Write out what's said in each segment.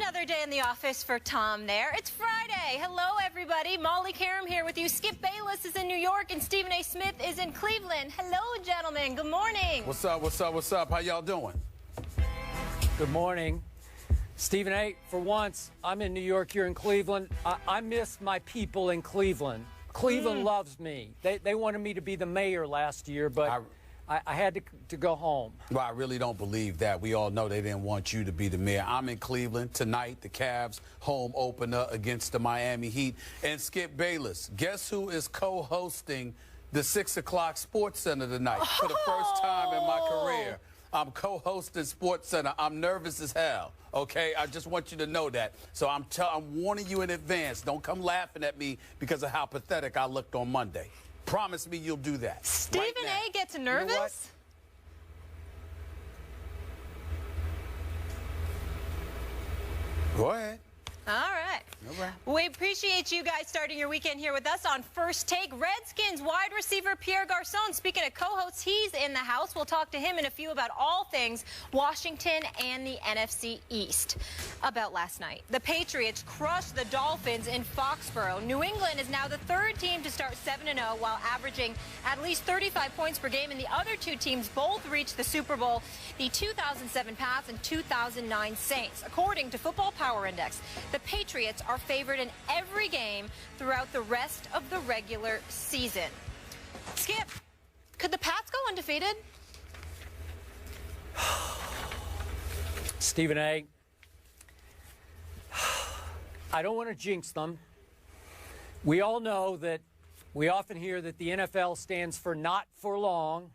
Another day in the office for Tom there. It's Friday. Hello, everybody. Molly Karam here with you. Skip Bayless is in New York and Stephen A. Smith is in Cleveland. Hello, gentlemen. Good morning. What's up, what's up, what's up? How y'all doing? Good morning. Stephen A., for once, I'm in New York, you're in Cleveland. I miss my people in Cleveland. Cleveland loves me. They wanted me to be the mayor last year, but I had to go home. Well, I really don't believe that. We all know they didn't want you to be the mayor. I'm in Cleveland tonight, the Cavs home opener against the Miami Heat. And Skip Bayless, guess who is co-hosting the 6 o'clock Sports Center tonight? For the first time in my career, I'm co-hosting Sports Center. I'm nervous as hell, okay? I just want you to know that. So I'm warning you in advance. Don't come laughing at me because of how pathetic I looked on Monday. Promise me you'll do that. Stephen A. gets nervous? You know what? Go ahead. All right. We appreciate you guys starting your weekend here with us on First Take. Redskins wide receiver Pierre Garçon, speaking of co-hosts, he's in the house. We'll talk to him in a few about all things Washington and the NFC East. About last night, the Patriots crushed the Dolphins in Foxborough. New England is now the third team to start 7-0 while averaging at least 35 points per game, and the other two teams both reached the Super Bowl, the 2007 Pats and 2009 Saints. According to Football Power Index, the Patriots are favored in every game throughout the rest of the regular season. Skip, could the Pats go undefeated? Stephen A., I don't want to jinx them. We all know that we often hear that the NFL stands for not for long.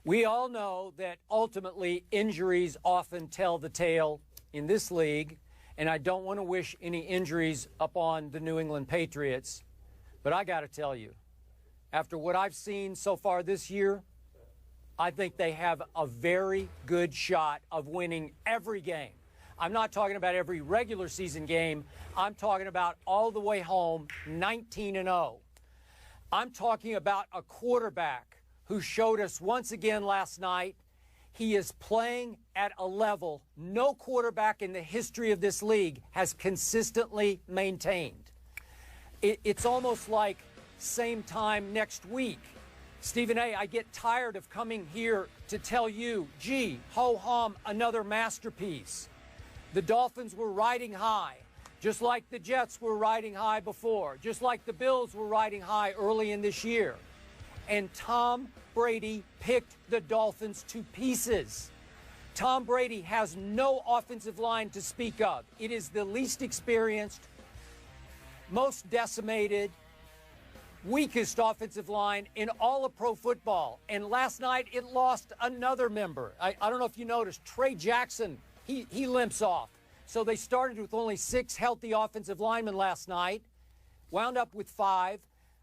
We all know that ultimately injuries often tell the tale in this league. And I don't want to wish any injuries upon the New England Patriots. But I got to tell you, after what I've seen so far this year, I think they have a very good shot of winning every game. I'm not talking about every regular season game. I'm talking about all the way home, 19-0. I'm talking about a quarterback who showed us once again last night he is playing at a level no quarterback in the history of this league has consistently maintained. It's almost like same time next week. Stephen A., I get tired of coming here to tell you, gee, ho-hum, another masterpiece. The Dolphins were riding high, just like the Jets were riding high before, just like the Bills were riding high early in this year. And Tom Brady picked the Dolphins to pieces. Tom Brady has no offensive line to speak of. It is the least experienced, most decimated, weakest offensive line in all of pro football. And last night it lost another member. I don't know if you noticed, Trey Jackson, he limps off. So they started with only 6 healthy offensive linemen last night, wound up with 5.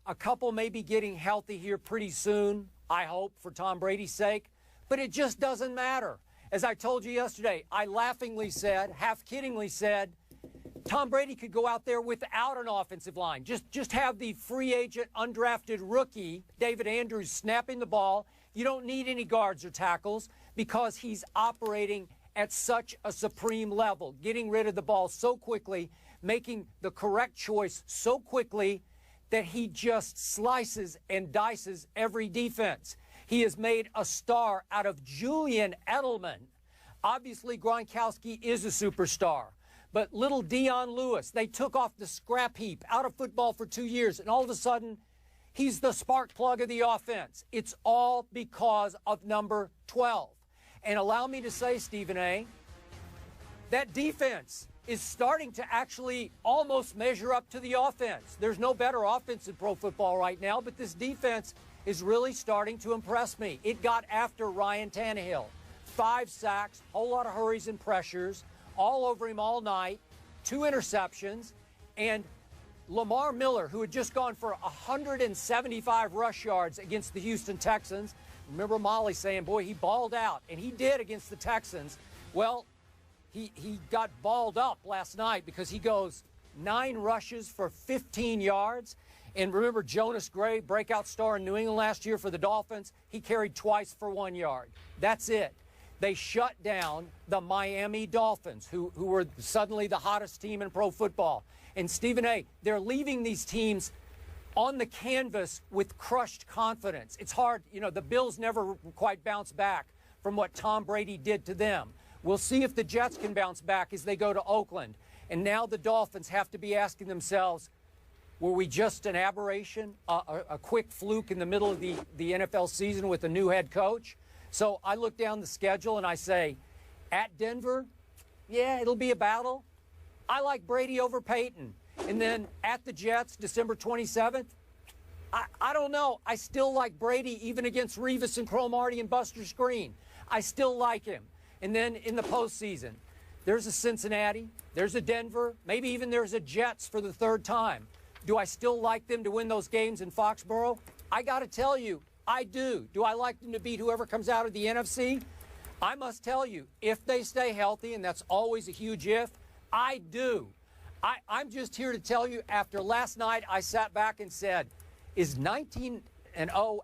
A couple may be getting healthy here pretty soon, I hope, for Tom Brady's sake. But it just doesn't matter. As I told you yesterday, I laughingly said, half-kiddingly said, Tom Brady could go out there without an offensive line. Just have the free agent, undrafted rookie, David Andrews, snapping the ball. You don't need any guards or tackles because he's operating at such a supreme level, getting rid of the ball so quickly, making the correct choice so quickly that he just slices and dices every defense. He has made a star out of Julian Edelman. Obviously, Gronkowski is a superstar. But little Dion Lewis, they took off the scrap heap out of football for 2 years, and all of a sudden, he's the spark plug of the offense. It's all because of number 12. And allow me to say, Stephen A., that defense is starting to actually almost measure up to the offense. There's no better offense in pro football right now, but this defense is really starting to impress me. It got after Ryan Tannehill. 5 sacks, whole lot of hurries and pressures, all over him all night, 2 interceptions, and Lamar Miller, who had just gone for 175 rush yards against the Houston Texans. Remember Molly saying, boy, he balled out, and he did against the Texans. Well, he got balled up last night because he goes 9 rushes for 15 yards. And remember Jonas Gray, breakout star in New England last year for the Dolphins, he carried twice for 1 yard. That's it. they shut down the Miami Dolphins, who were suddenly the hottest team in pro football. And Stephen A., they're leaving these teams on the canvas with crushed confidence. It's hard. You know, the Bills never quite bounced back from what Tom Brady did to them. We'll see if the Jets can bounce back as they go to Oakland. And now the Dolphins have to be asking themselves, were we just an aberration, a quick fluke in the middle of the NFL season with a new head coach? So I look down the schedule and I say, at Denver, yeah, it'll be a battle. I like Brady over Peyton. And then at the Jets, December 27th, I don't know. I still like Brady even against Revis and Cromartie and Buster Screen. I still like him. And then in the postseason, there's a Cincinnati, there's a Denver, maybe even there's a Jets for the third time. Do I still like them to win those games in Foxborough? I got to tell you, I do. Do I like them to beat whoever comes out of the NFC? I must tell you, if they stay healthy, and that's always a huge if, I do. I'm just here to tell you, after last night, I sat back and said, is 19-0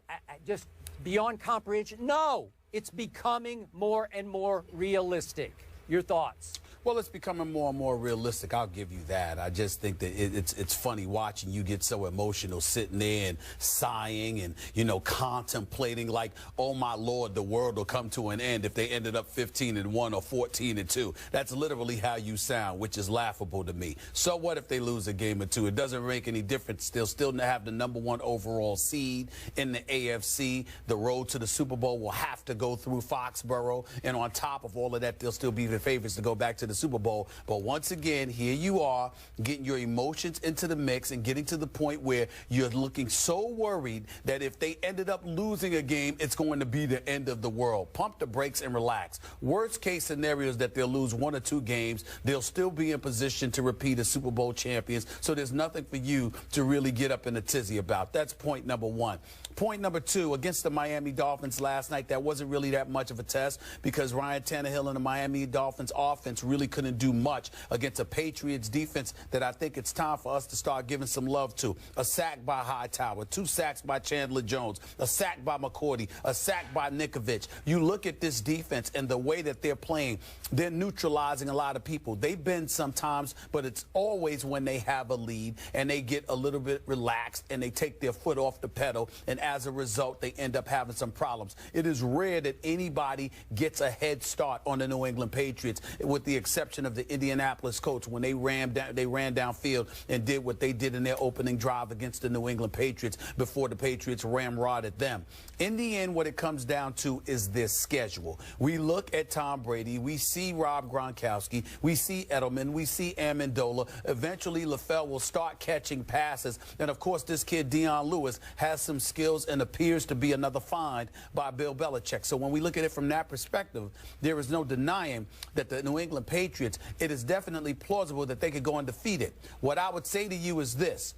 just beyond comprehension? No, it's becoming more and more realistic. Your thoughts? Well, it's becoming more and more realistic. I'll give you that. I just think that it's funny watching you get so emotional, sitting there and sighing and, you know, contemplating like, oh, my Lord, the world will come to an end if they ended up 15-1 or 14-2. That's literally how you sound, which is laughable to me. So what if they lose a game or two? It doesn't make any difference. They'll still have the #1 overall seed in the AFC. The road to the Super Bowl will have to go through Foxborough. And on top of all of that, they'll still be the favorites to go back to the Super Bowl. But once again, here you are getting your emotions into the mix and getting to the point where you're looking so worried that if they ended up losing a game, it's going to be the end of the world. Pump the brakes and relax. Worst case scenario is that they'll lose 1 or 2 games. They'll still be in position to repeat as Super Bowl champions. So there's nothing for you to really get up in a tizzy about. That's point number 1. Point number 2, against the Miami Dolphins last night, that wasn't really that much of a test because Ryan Tannehill and the Miami Dolphins offense really couldn't do much against a Patriots defense that I think it's time for us to start giving some love to. A sack by Hightower, 2 sacks by Chandler Jones, a sack by McCourty, a sack by Nikovich. You look at this defense and the way that they're playing, they're neutralizing a lot of people. They've been sometimes, but it's always when they have a lead and they get a little bit relaxed and they take their foot off the pedal, and as a result, they end up having some problems. It is rare that anybody gets a head start on the New England Patriots, with the exception of the Indianapolis Colts when they ran downfield and did what they did in their opening drive against the New England Patriots before the Patriots ramrodded them. In the end, what it comes down to is this schedule. We look at Tom Brady, we see Rob Gronkowski, we see Edelman, we see Amendola. Eventually, LaFleur will start catching passes. And, of course, this kid, Dion Lewis, has some skills and appears to be another find by Bill Belichick. So when we look at it from that perspective, there is no denying that the New England Patriots, it is definitely plausible that they could go undefeated. What I would say to you is this.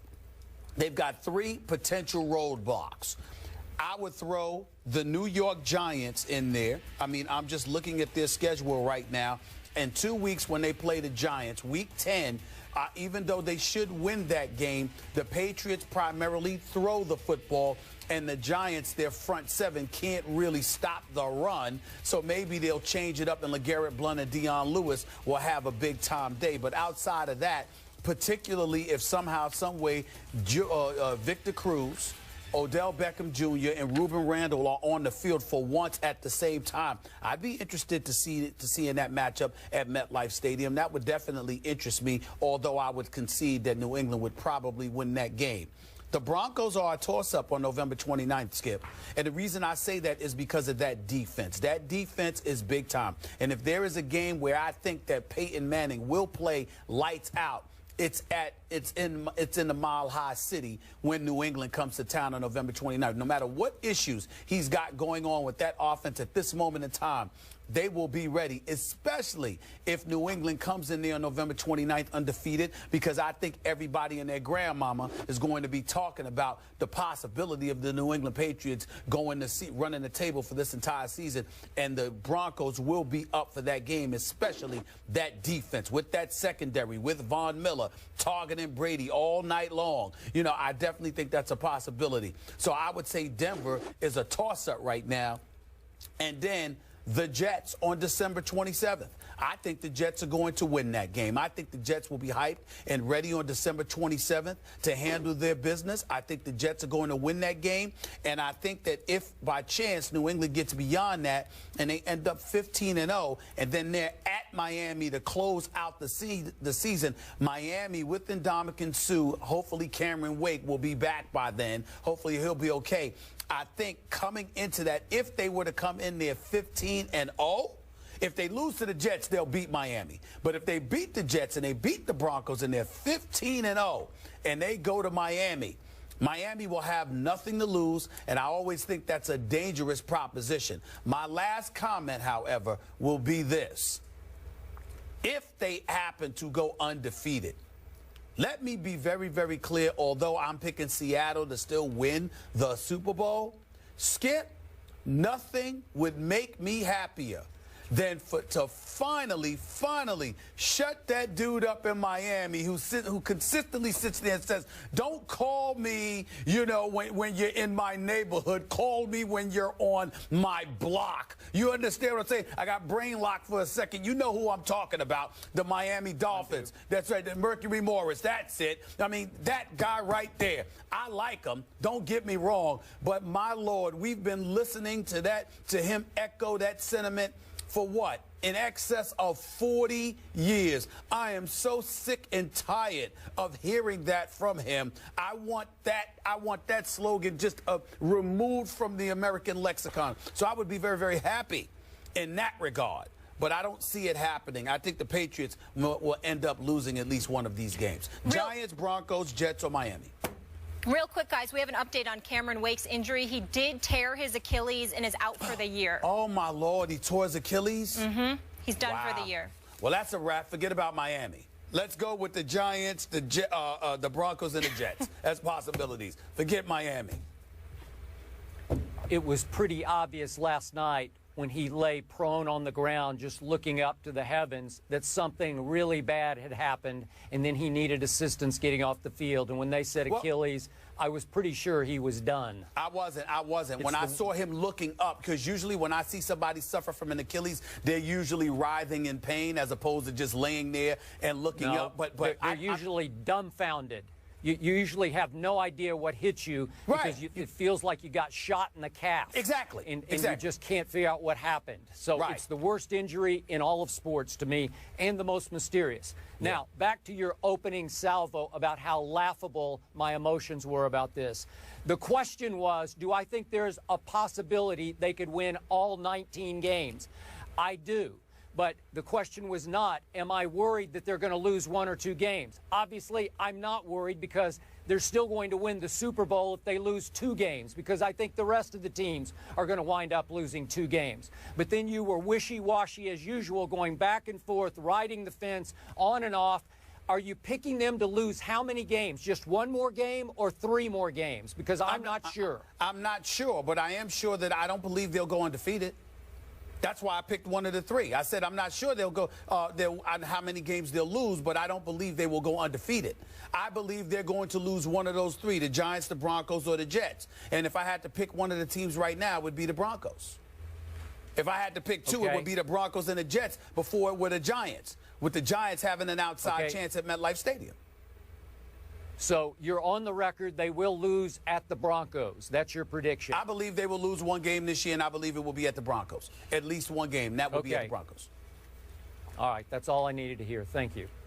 They've got 3 potential roadblocks. I would throw the New York Giants in there. I mean, I'm just looking at their schedule right now. In 2 weeks when they play the Giants, week 10, even though they should win that game, the Patriots primarily throw the football, and the Giants, their front 7, can't really stop the run. So maybe they'll change it up, and LeGarrette Blount and Dion Lewis will have a big-time day. But outside of that, particularly if somehow, some way, Victor Cruz, Odell Beckham Jr. and Ruben Randle are on the field for once at the same time, I'd be interested to see in that matchup at MetLife Stadium. That would definitely interest me, although I would concede that New England would probably win that game. The Broncos are a toss-up on November 29th, Skip. And the reason I say that is because of that defense. That defense is big time. And if there is a game where I think that Peyton Manning will play lights out, it's in the Mile High City when New England comes to town on November 29th. No matter what issues he's got going on with that offense at this moment in time, they will be ready, especially if New England comes in there on November 29th undefeated, because I think everybody and their grandmama is going to be talking about the possibility of the New England Patriots running the table for this entire season, and the Broncos will be up for that game, especially that defense with that secondary, with Von Miller targeting Brady all night long. You know, I definitely think that's a possibility. So I would say Denver is a toss-up right now. And then the Jets on December 27th. I think the Jets are going to win that game. I think the Jets will be hyped and ready on December 27th to handle their business. I think the Jets are going to win that game. And I think that if by chance New England gets beyond that and they end up 15-0 and then they're at Miami to close out the season, Miami with Ndamukong Suh, hopefully Cameron Wake will be back by then. Hopefully he'll be okay. I think coming into that, if they were to come in there 15-0, if they lose to the Jets, they'll beat Miami. But if they beat the Jets and they beat the Broncos and they're 15-0 and they go to Miami, Miami will have nothing to lose, and I always think that's a dangerous proposition. My last comment, however, will be this. If they happen to go undefeated, let me be very, very clear, although I'm picking Seattle to still win the Super Bowl, Skip, nothing would make me happier than to finally shut that dude up in Miami who consistently sits there and says, don't call me, you know, when you're in my neighborhood. Call me when you're on my block. You understand what I'm saying? I got brain locked for a second. You know who I'm talking about, the Miami Dolphins. That's right, the Mercury Morris. That's it. I mean, that guy right there. I like him. Don't get me wrong. But, my Lord, we've been listening to him echo that sentiment for what? In excess of 40 years. I am so sick and tired of hearing that from him. I want that slogan just removed from the American lexicon. So I would be very, very happy in that regard. But I don't see it happening. I think the Patriots will end up losing at least one of these games. Giants, Broncos, Jets, or Miami. Real quick, guys, we have an update on Cameron Wake's injury. He did tear his Achilles and is out for the year. Oh, my Lord. He tore his Achilles? Mm-hmm. He's done for the year. Well, that's a wrap. Forget about Miami. Let's go with the Giants, the Broncos, and the Jets as possibilities. Forget Miami. It was pretty obvious last night when he lay prone on the ground just looking up to the heavens that something really bad had happened, and then he needed assistance getting off the field. And when they said Achilles, I was pretty sure he was done. I wasn't. When I saw him looking up, because usually when I see somebody suffer from an Achilles, they're usually writhing in pain as opposed to just laying there and looking up. But they're usually dumbfounded. You usually have no idea what hit you because it feels like you got shot in the calf. Exactly. And you just can't figure out what happened. So it's the worst injury in all of sports to me and the most mysterious. Now, back to your opening salvo about how laughable my emotions were about this. The question was, do I think there's a possibility they could win all 19 games? I do. But the question was not, am I worried that they're going to lose one or two games? Obviously, I'm not worried because they're still going to win the Super Bowl if they lose 2 games, because I think the rest of the teams are going to wind up losing 2 games. But then you were wishy-washy as usual, going back and forth, riding the fence, on and off. Are you picking them to lose how many games? Just 1 more game or 3 more games? Because I'm not sure. I'm not sure, but I am sure that I don't believe they'll go undefeated. That's why I picked one of the 3. I said I'm not sure they'll go on how many games they'll lose, but I don't believe they will go undefeated. I believe they're going to lose one of those 3, the Giants, the Broncos, or the Jets. And if I had to pick one of the teams right now, it would be the Broncos. If I had to pick 2, it would be the Broncos and the Jets before it were the Giants, with the Giants having an outside chance at MetLife Stadium. So you're on the record, they will lose at the Broncos. That's your prediction. I believe they will lose 1 game this year, and I believe it will be at the Broncos. At least 1 game. That will be at the Broncos. All right. That's all I needed to hear. Thank you.